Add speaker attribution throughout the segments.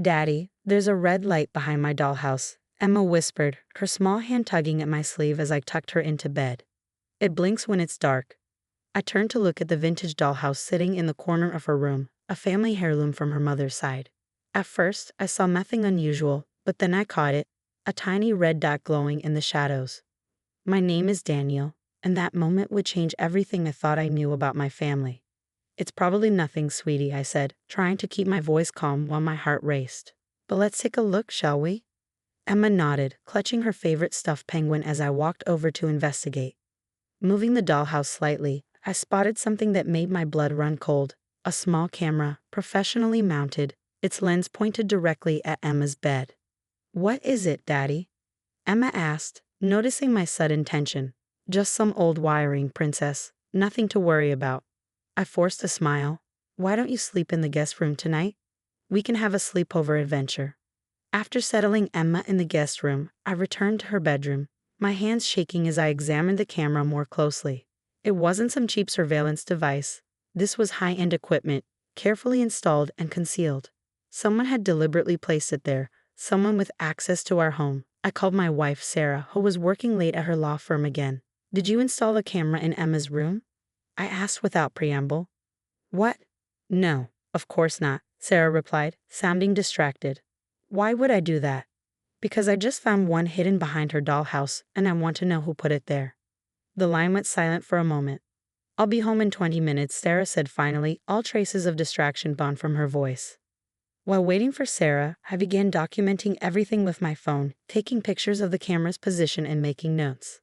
Speaker 1: Daddy, there's a red light behind my dollhouse, Emma whispered, her small hand tugging at my sleeve as I tucked her into bed. It blinks when it's dark. I turned to look at the vintage dollhouse sitting in the corner of her room, a family heirloom from her mother's side. At first, I saw nothing unusual, but then I caught it, a tiny red dot glowing in the shadows. My name is Daniel, and that moment would change everything I thought I knew about my family. It's probably nothing, sweetie, I said, trying to keep my voice calm while my heart raced. But let's take a look, shall we? Emma nodded, clutching her favorite stuffed penguin as I walked over to investigate. Moving the dollhouse slightly, I spotted something that made my blood run cold. A small camera, professionally mounted, its lens pointed directly at Emma's bed. "What is it, Daddy?" Emma asked, noticing my sudden tension. "Just some old wiring, Princess. Nothing to worry about." I forced a smile. "Why don't you sleep in the guest room tonight? We can have a sleepover adventure." After settling Emma in the guest room, I returned to her bedroom, my hands shaking as I examined the camera more closely. It wasn't some cheap surveillance device. This was high-end equipment, carefully installed and concealed. Someone had deliberately placed it there, someone with access to our home. I called my wife, Sarah, who was working late at her law firm again. "Did you install a camera in Emma's room?" I asked without preamble. "What? No, of course not," Sarah replied, sounding distracted. "Why would I do that?" "Because I just found one hidden behind her dollhouse, and I want to know who put it there." The line went silent for a moment. "I'll be home in 20 minutes, Sarah said finally, all traces of distraction gone from her voice. While waiting for Sarah, I began documenting everything with my phone, taking pictures of the camera's position and making notes.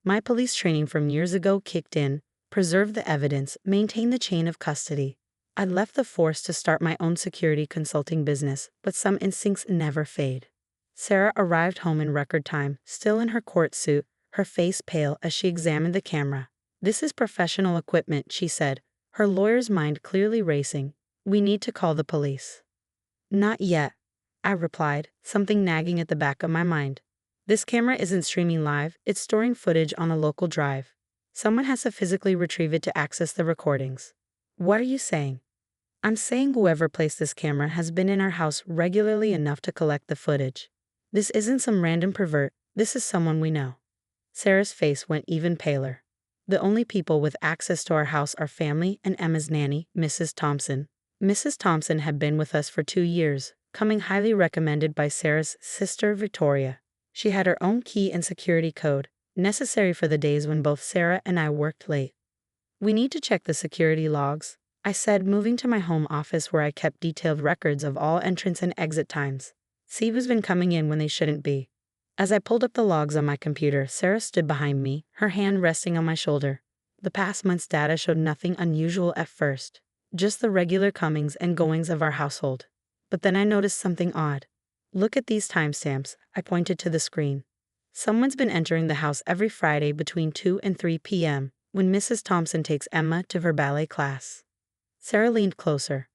Speaker 1: My police training from years ago kicked in, preserved the evidence, maintained the chain of custody. I'd left the force to start my own security consulting business, but some instincts never fade. Sarah arrived home in record time, still in her court suit, her face pale as she examined the camera. "This is professional equipment," she said, her lawyer's mind clearly racing. "We need to call the police." "Not yet," I replied, something nagging at the back of my mind. "This camera isn't streaming live, it's storing footage on a local drive. Someone has to physically retrieve it to access the recordings." "What are you saying?" "I'm saying whoever placed this camera has been in our house regularly enough to collect the footage. This isn't some random pervert, this is someone we know." Sarah's face went even paler. "The only people with access to our house are family and Emma's nanny, Mrs. Thompson." Mrs. Thompson had been with us for 2 years, coming highly recommended by Sarah's sister, Victoria. She had her own key and security code, necessary for the days when both Sarah and I worked late. "We need to check the security logs," I said, moving to my home office where I kept detailed records of all entrance and exit times. "See who's been coming in when they shouldn't be." As I pulled up the logs on my computer, Sarah stood behind me, her hand resting on my shoulder. The past month's data showed nothing unusual at first, just the regular comings and goings of our household. But then I noticed something odd. "Look at these timestamps," I pointed to the screen. "Someone's been entering the house every Friday between 2 and 3 p.m., when Mrs. Thompson takes Emma to her ballet class." Sarah leaned closer.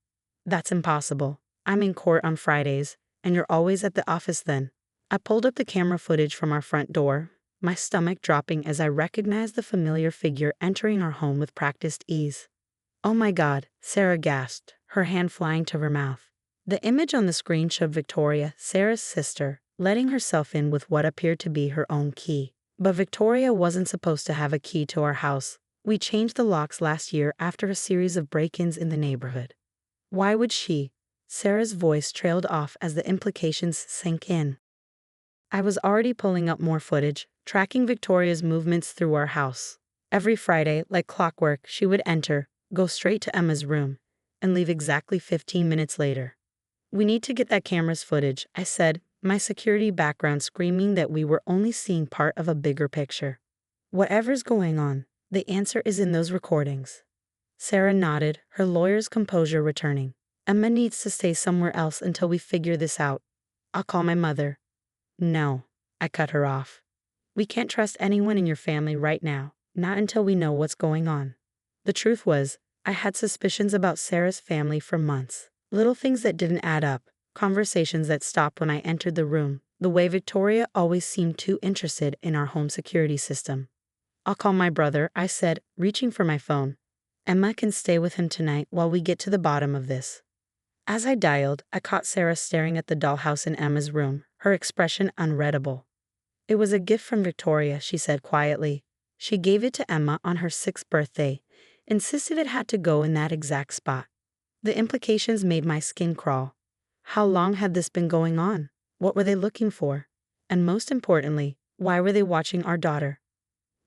Speaker 1: "That's impossible. I'm in court on Fridays, and you're always at the office then." I pulled up the camera footage from our front door, my stomach dropping as I recognized the familiar figure entering our home with practiced ease. "Oh my God," Sarah gasped, her hand flying to her mouth. The image on the screen showed Victoria, Sarah's sister, letting herself in with what appeared to be her own key. But Victoria wasn't supposed to have a key to our house. We changed the locks last year after a series of break-ins in the neighborhood. "Why would she?" Sarah's voice trailed off as the implications sank in. I was already pulling up more footage, tracking Victoria's movements through our house. Every Friday, like clockwork, she would enter, go straight to Emma's room, and leave exactly 15 minutes later. "We need to get that camera's footage," I said, my security background screaming that we were only seeing part of a bigger picture. "Whatever's going on, the answer is in those recordings." Sarah nodded, her lawyer's composure returning. "Emma needs to stay somewhere else until we figure this out. I'll call my mother." "No," I cut her off. "We can't trust anyone in your family right now, not until we know what's going on." The truth was, I had suspicions about Sarah's family for months. Little things that didn't add up, conversations that stopped when I entered the room, the way Victoria always seemed too interested in our home security system. "I'll call my brother," I said, reaching for my phone. "Emma can stay with him tonight while we get to the bottom of this." As I dialed, I caught Sarah staring at the dollhouse in Emma's room, her expression unreadable. "It was a gift from Victoria," she said quietly. "She gave it to Emma on her 6th birthday, insisted it had to go in that exact spot." The implications made my skin crawl. How long had this been going on? What were they looking for? And most importantly, why were they watching our daughter?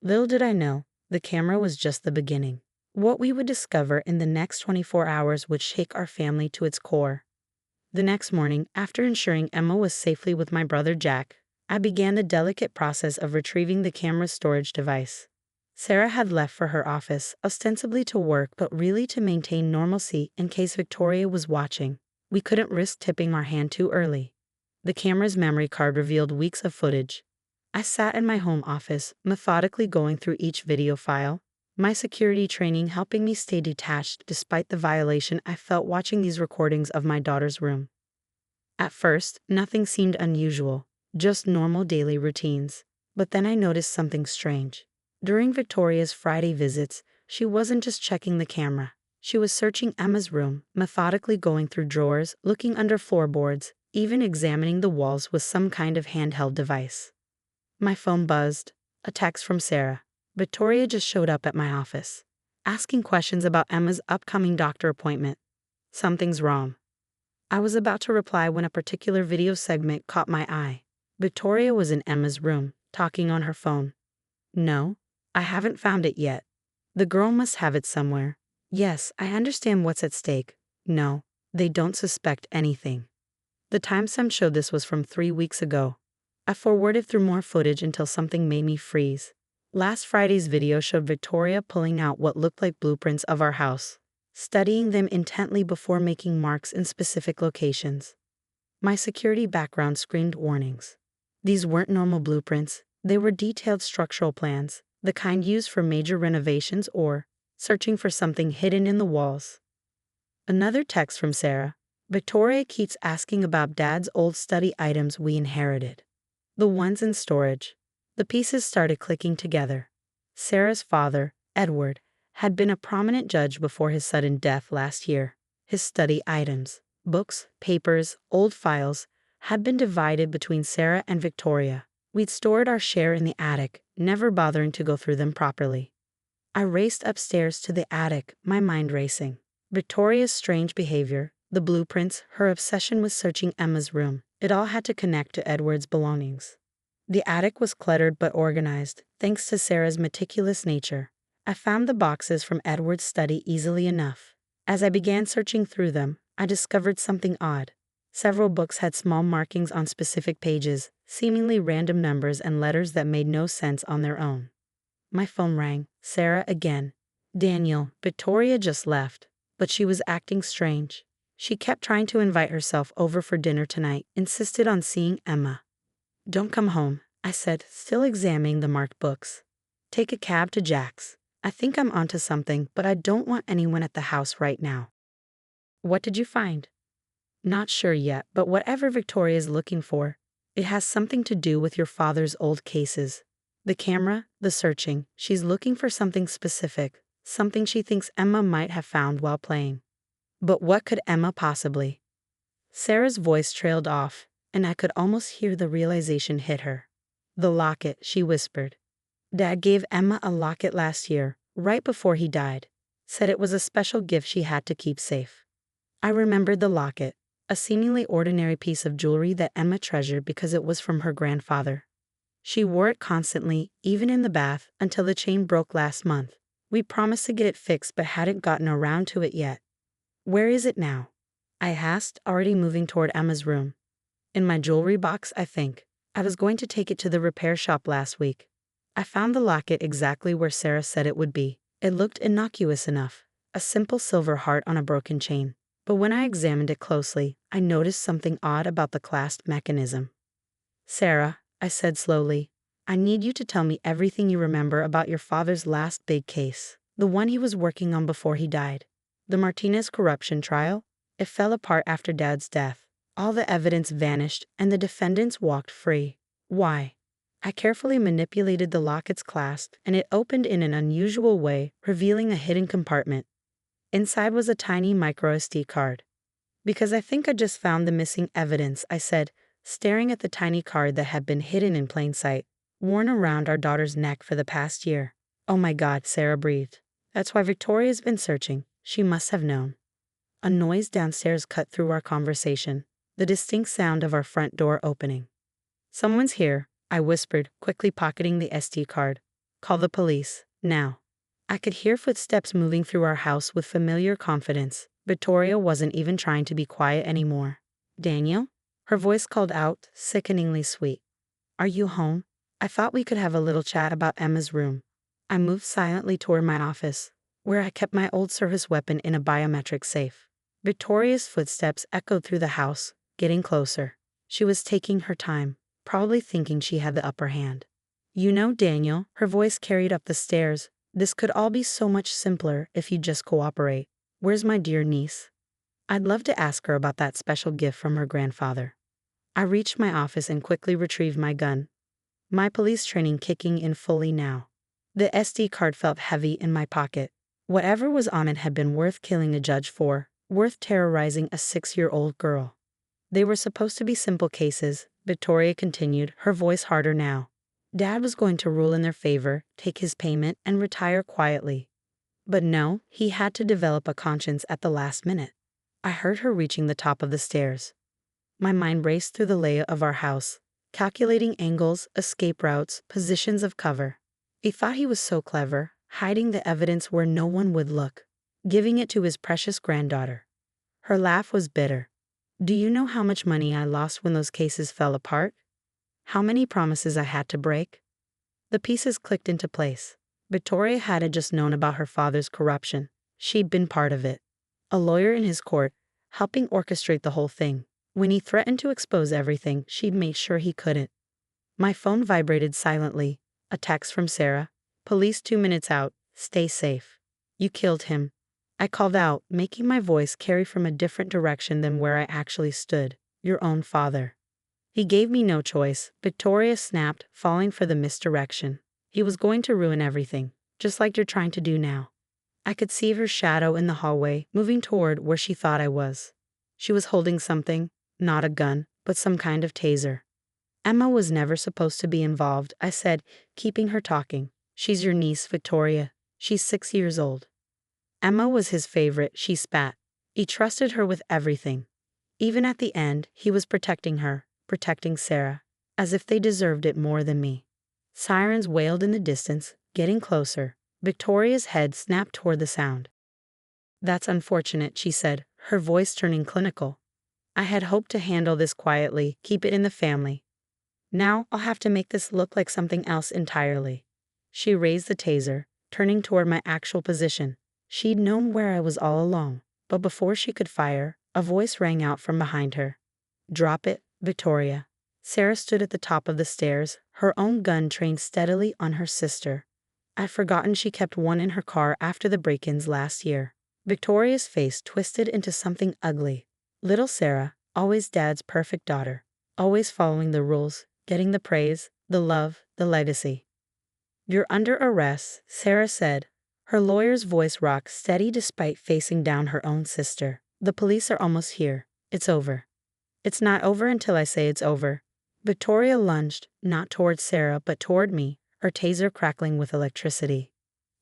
Speaker 1: Little did I know, the camera was just the beginning. What we would discover in the next 24 hours would shake our family to its core. The next morning, after ensuring Emma was safely with my brother Jack, I began the delicate process of retrieving the camera's storage device. Sarah had left for her office, ostensibly to work but really to maintain normalcy in case Victoria was watching. We couldn't risk tipping our hand too early. The camera's memory card revealed weeks of footage. I sat in my home office, methodically going through each video file, my security training helping me stay detached despite the violation I felt watching these recordings of my daughter's room. At first, nothing seemed unusual, just normal daily routines. But then I noticed something strange. During Victoria's Friday visits, she wasn't just checking the camera. She was searching Emma's room, methodically going through drawers, looking under floorboards, even examining the walls with some kind of handheld device. My phone buzzed. A text from Sarah. "Victoria just showed up at my office, asking questions about Emma's upcoming doctor appointment. Something's wrong." I was about to reply when a particular video segment caught my eye. Victoria was in Emma's room, talking on her phone. "No, I haven't found it yet. The girl must have it somewhere. Yes, I understand what's at stake. No, they don't suspect anything." The timestamp showed this was from 3 weeks ago. I forwarded through more footage until something made me freeze. Last Friday's video showed Victoria pulling out what looked like blueprints of our house, studying them intently before making marks in specific locations. My security background screamed warnings. These weren't normal blueprints, they were detailed structural plans, the kind used for major renovations or searching for something hidden in the walls. Another text from Sarah. "Victoria keeps asking about Dad's old study items we inherited. The ones in storage." The pieces started clicking together. Sarah's father, Edward, had been a prominent judge before his sudden death last year. His study items, books, papers, old files, had been divided between Sarah and Victoria. We'd stored our share in the attic, never bothering to go through them properly. I raced upstairs to the attic, my mind racing. Victoria's strange behavior, the blueprints, her obsession with searching Emma's room, it all had to connect to Edward's belongings. The attic was cluttered but organized, thanks to Sarah's meticulous nature. I found the boxes from Edward's study easily enough. As I began searching through them, I discovered something odd. Several books had small markings on specific pages, seemingly random numbers and letters that made no sense on their own. My phone rang. Sarah again. "Daniel, Victoria just left, but she was acting strange. She kept trying to invite herself over for dinner tonight, insisted on seeing Emma." "Don't come home," I said, still examining the marked books. "Take a cab to Jack's. I think I'm onto something, but I don't want anyone at the house right now." "What did you find?" "Not sure yet, but whatever Victoria is looking for, it has something to do with your father's old cases. The camera, the searching, she's looking for something specific, something she thinks Emma might have found while playing." "But what could Emma possibly?" Sarah's voice trailed off, and I could almost hear the realization hit her. "The locket," she whispered. "Dad gave Emma a locket last year, right before he died. Said it was a special gift she had to keep safe." I remembered the locket, a seemingly ordinary piece of jewelry that Emma treasured because it was from her grandfather. She wore it constantly, even in the bath, until the chain broke last month. We promised to get it fixed but hadn't gotten around to it yet. "Where is it now?" I asked, already moving toward Emma's room. "In my jewelry box, I think. I was going to take it to the repair shop last week." I found the locket exactly where Sarah said it would be. It looked innocuous enough, a simple silver heart on a broken chain. But when I examined it closely, I noticed something odd about the clasp mechanism. "Sarah," I said slowly, "I need you to tell me everything you remember about your father's last big case, the one he was working on before he died. The Martinez corruption trial? It fell apart after Dad's death. All the evidence vanished, and the defendants walked free. Why?" I carefully manipulated the locket's clasp, and it opened in an unusual way, revealing a hidden compartment. Inside was a tiny micro SD card. Because I think I just found the missing evidence, I said, staring at the tiny card that had been hidden in plain sight, worn around our daughter's neck for the past year. Oh my God, Sarah breathed. That's why Victoria's been searching. She must have known. A noise downstairs cut through our conversation, the distinct sound of our front door opening. Someone's here, I whispered, quickly pocketing the SD card. Call the police, now. I could hear footsteps moving through our house with familiar confidence. Victoria wasn't even trying to be quiet anymore. Daniel? Her voice called out, sickeningly sweet. Are you home? I thought we could have a little chat about Emma's room. I moved silently toward my office, where I kept my old service weapon in a biometric safe. Victoria's footsteps echoed through the house, getting closer. She was taking her time, probably thinking she had the upper hand. You know, Daniel, her voice carried up the stairs, this could all be so much simpler if you just cooperate. Where's my dear niece? I'd love to ask her about that special gift from her grandfather. I reached my office and quickly retrieved my gun. My police training kicking in fully now. The SD card felt heavy in my pocket. Whatever was on it had been worth killing a judge for, worth terrorizing a 6-year-old girl. They were supposed to be simple cases, Victoria continued, her voice harder now. Dad was going to rule in their favor, take his payment, and retire quietly. But no, he had to develop a conscience at the last minute. I heard her reaching the top of the stairs. My mind raced through the layout of our house, calculating angles, escape routes, positions of cover. He thought he was so clever, hiding the evidence where no one would look, giving it to his precious granddaughter. Her laugh was bitter. Do you know how much money I lost when those cases fell apart? How many promises I had to break? The pieces clicked into place. Victoria hadn't just known about her father's corruption. She'd been part of it. A lawyer in his court, helping orchestrate the whole thing. When he threatened to expose everything, she'd make sure he couldn't. My phone vibrated silently. A text from Sarah. Police 2 minutes out. Stay safe. You killed him. I called out, making my voice carry from a different direction than where I actually stood. Your own father. He gave me no choice, Victoria snapped, falling for the misdirection. He was going to ruin everything, just like you're trying to do now. I could see her shadow in the hallway, moving toward where she thought I was. She was holding something, not a gun, but some kind of taser. Emma was never supposed to be involved, I said, keeping her talking. She's your niece, Victoria. She's 6 years old. Emma was his favorite, she spat. He trusted her with everything. Even at the end, he was protecting her, protecting Sarah, as if they deserved it more than me. Sirens wailed in the distance, getting closer. Victoria's head snapped toward the sound. That's unfortunate, she said, her voice turning clinical. I had hoped to handle this quietly, keep it in the family. Now I'll have to make this look like something else entirely. She raised the taser, turning toward my actual position. She'd known where I was all along, but before she could fire, a voice rang out from behind her. Drop it, Victoria. Sarah stood at the top of the stairs, her own gun trained steadily on her sister. I'd forgotten she kept one in her car after the break-ins last year. Victoria's face twisted into something ugly. Little Sarah, always Dad's perfect daughter, always following the rules, getting the praise, the love, the legacy. You're under arrest, Sarah said. Her lawyer's voice rocked steady despite facing down her own sister. The police are almost here. It's over. It's not over until I say it's over. Victoria lunged, not toward Sarah but toward me, her taser crackling with electricity.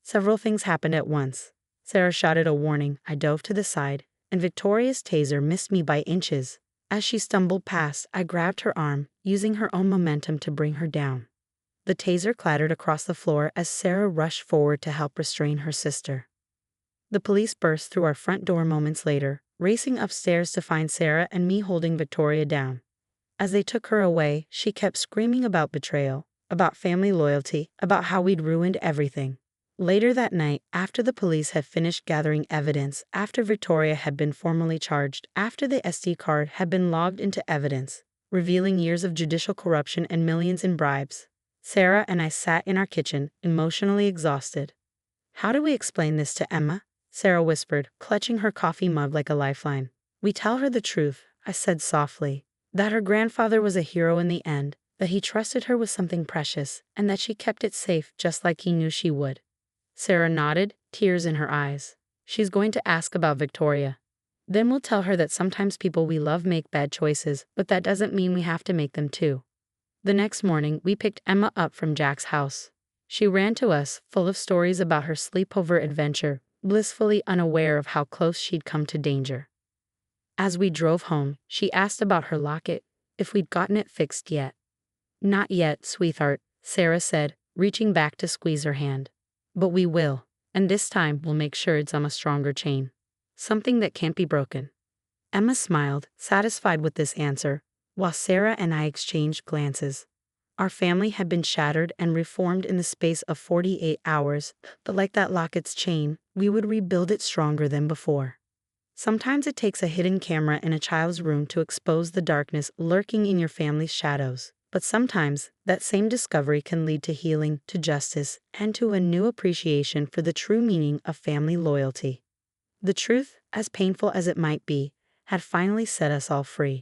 Speaker 1: Several things happened at once. Sarah shouted a warning, I dove to the side, and Victoria's taser missed me by inches. As she stumbled past, I grabbed her arm, using her own momentum to bring her down. The taser clattered across the floor as Sarah rushed forward to help restrain her sister. The police burst through our front door moments later, racing upstairs to find Sarah and me holding Victoria down. As they took her away, she kept screaming about betrayal, about family loyalty, about how we'd ruined everything. Later that night, after the police had finished gathering evidence, after Victoria had been formally charged, after the SD card had been logged into evidence, revealing years of judicial corruption and millions in bribes, Sarah and I sat in our kitchen, emotionally exhausted. How do we explain this to Emma? Sarah whispered, clutching her coffee mug like a lifeline. We tell her the truth, I said softly, that her grandfather was a hero in the end, that he trusted her with something precious, and that she kept it safe just like he knew she would. Sarah nodded, tears in her eyes. She's going to ask about Victoria. Then we'll tell her that sometimes people we love make bad choices, but that doesn't mean we have to make them too. The next morning, we picked Emma up from Jack's house. She ran to us, full of stories about her sleepover adventure, blissfully unaware of how close she'd come to danger. As we drove home, she asked about her locket, if we'd gotten it fixed yet. Not yet, sweetheart, Sarah said, reaching back to squeeze her hand. But we will, and this time we'll make sure it's on a stronger chain. Something that can't be broken. Emma smiled, satisfied with this answer, while Sarah and I exchanged glances. Our family had been shattered and reformed in the space of 48 hours, but like that locket's chain, we would rebuild it stronger than before. Sometimes it takes a hidden camera in a child's room to expose the darkness lurking in your family's shadows. But sometimes, that same discovery can lead to healing, to justice, and to a new appreciation for the true meaning of family loyalty. The truth, as painful as it might be, had finally set us all free.